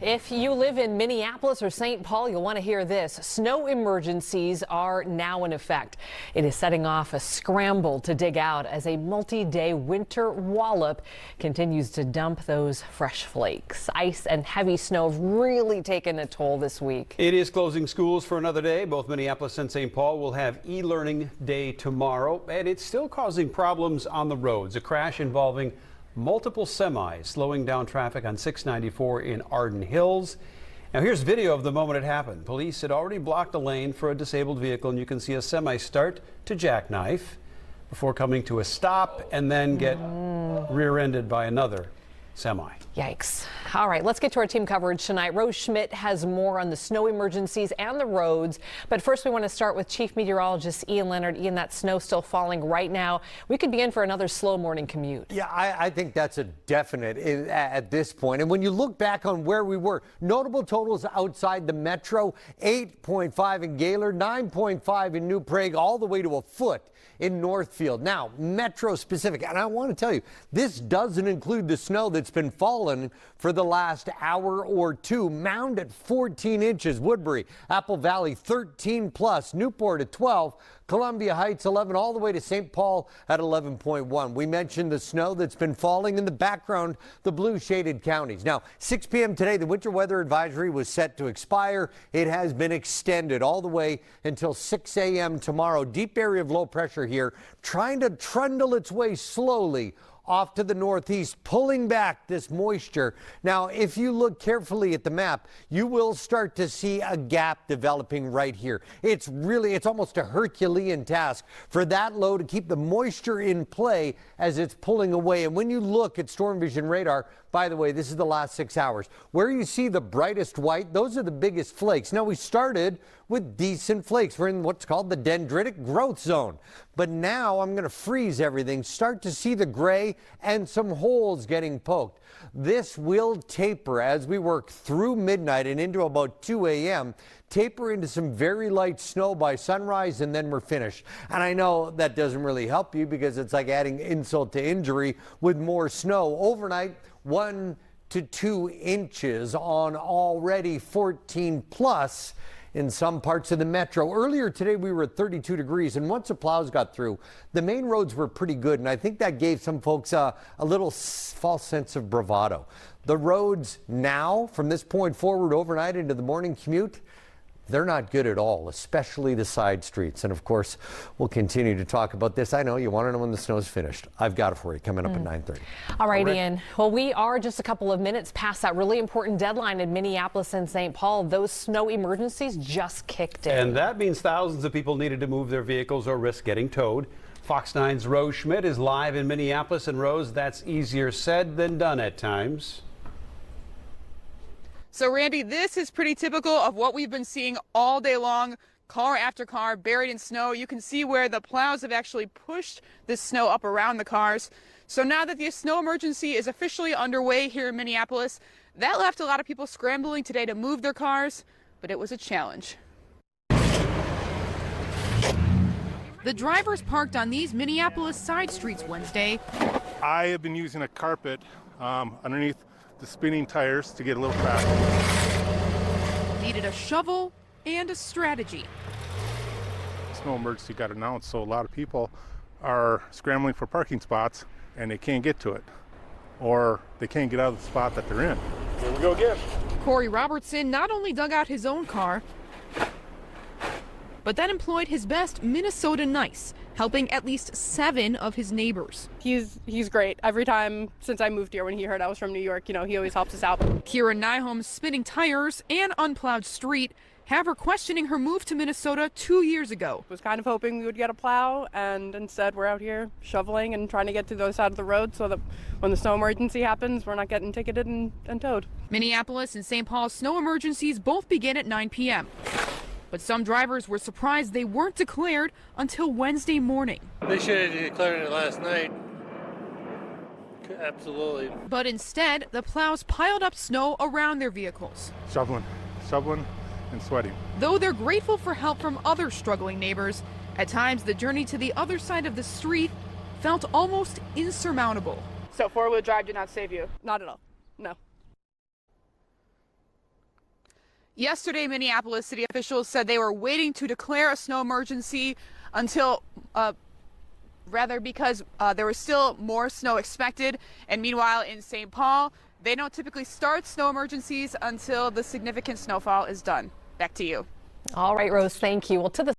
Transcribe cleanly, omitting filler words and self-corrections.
If you live in Minneapolis or St. Paul, you'll want to hear this. Snow emergencies are now in effect. It is setting off a scramble to dig out as a multi-day winter wallop continues to dump those fresh flakes. Ice and heavy snow have really taken a toll this week. It is closing schools for another day. Both Minneapolis and St. Paul will have e-learning day tomorrow, and it's still causing problems on the roads. A crash involving multiple semis slowing down traffic on 694 in Arden Hills. Now here's video of the moment it happened. Police had already blocked a lane for a disabled vehicle, and you can see a semi start to jackknife before coming to a stop and then get rear-ended by another semi. Yikes. All right, let's get to our team coverage tonight. Rose Schmidt has more on the snow emergencies and the roads. But first, we want to start with Chief Meteorologist Ian Leonard. Ian, that snow still falling right now. We could be in for another slow morning commute. Yeah, I think that's a definite at this point. And when you look back on where we were, notable totals outside the metro, 8.5 in Gaylord, 9.5 in New Prague, all the way to a foot in Northfield. Now, metro specific, and I want to tell you, this doesn't include the snow that's been falling for the last hour or two. Mound at 14 inches, Woodbury, Apple Valley 13 plus, Newport at 12, Columbia Heights 11, all the way to St. Paul at 11.1. We mentioned the snow that's been falling in the background, the blue shaded counties. Now, 6 p.m. today, the winter weather advisory was set to expire. It has been extended all the way until 6 a.m. tomorrow. Deep area of low pressure here, trying to trundle its way slowly off to the northeast, pulling back this moisture. Now, if you look carefully at the map, you will start to see a gap developing right here. It's almost a Herculean task for that low to keep the moisture in play as it's pulling away. And when you look at Storm Vision radar, by the way, this is the last 6 hours, where you see the brightest white, those are the biggest flakes. Now, we started with decent flakes. We're in what's called the dendritic growth zone. But now I'm going to freeze everything, start to see the gray and some holes getting poked. This will taper as we work through midnight and into about 2 a.m., taper into some very light snow by sunrise, and then we're finished. And I know that doesn't really help you because it's like adding insult to injury with more snow. Overnight, 1 to 2 inches on already 14 plus in some parts of the metro. Earlier today, we were at 32 degrees, and once the plows got through, the main roads were pretty good, and I think that gave some folks a little false sense of bravado. The roads now, from this point forward overnight into the morning commute, they're not good at all, especially the side streets. And of course, we'll continue to talk about this. I know you want to know when the snow's finished. I've got it for you coming up at 9:30. All right, Ian. Well, we are just a couple of minutes past that really important deadline in Minneapolis and St. Paul. Those snow emergencies just kicked in. And that means thousands of people needed to move their vehicles or risk getting towed. Fox 9's Rose Schmidt is live in Minneapolis. And Rose, that's easier said than done at times. So, Randy, this is pretty typical of what we've been seeing all day long. Car after car buried in snow. You can see where the plows have actually pushed this snow up around the cars. So now that the snow emergency is officially underway here in Minneapolis, that left a lot of people scrambling today to move their cars, but it was a challenge. The drivers parked on these Minneapolis side streets Wednesday. I have been using a carpet underneath the spinning tires to get a little traffic. Needed a shovel and a strategy. Snow emergency got announced, so a lot of people are scrambling for parking spots and they can't get to it, or they can't get out of the spot that they're in. Here we go again. Corey Robertson not only dug out his own car, but then employed his best Minnesota nice, helping at least 7 of his neighbors. He's great. Every time since I moved here, when he heard I was from New York, he always helps us out. Kira Nyholm's spinning tires and unplowed street have her questioning her move to Minnesota 2 years ago. Was kind of hoping we would get a plow, and instead we're out here shoveling and trying to get to the other side of the road so that when the snow emergency happens, we're not getting ticketed and towed. Minneapolis and St. Paul snow emergencies both begin at 9 p.m. But some drivers were surprised they weren't declared until Wednesday morning. They should have declared it last night. Absolutely. But instead, the plows piled up snow around their vehicles. Shoveling and sweating. Though they're grateful for help from other struggling neighbors, at times the journey to the other side of the street felt almost insurmountable. So 4-wheel drive did not save you? Not at all. No. Yesterday, Minneapolis city officials said they were waiting to declare a snow emergency until because there was still more snow expected. And meanwhile, in St. Paul, they don't typically start snow emergencies until the significant snowfall is done. Back to you. All right, Rose, thank you. Well, to the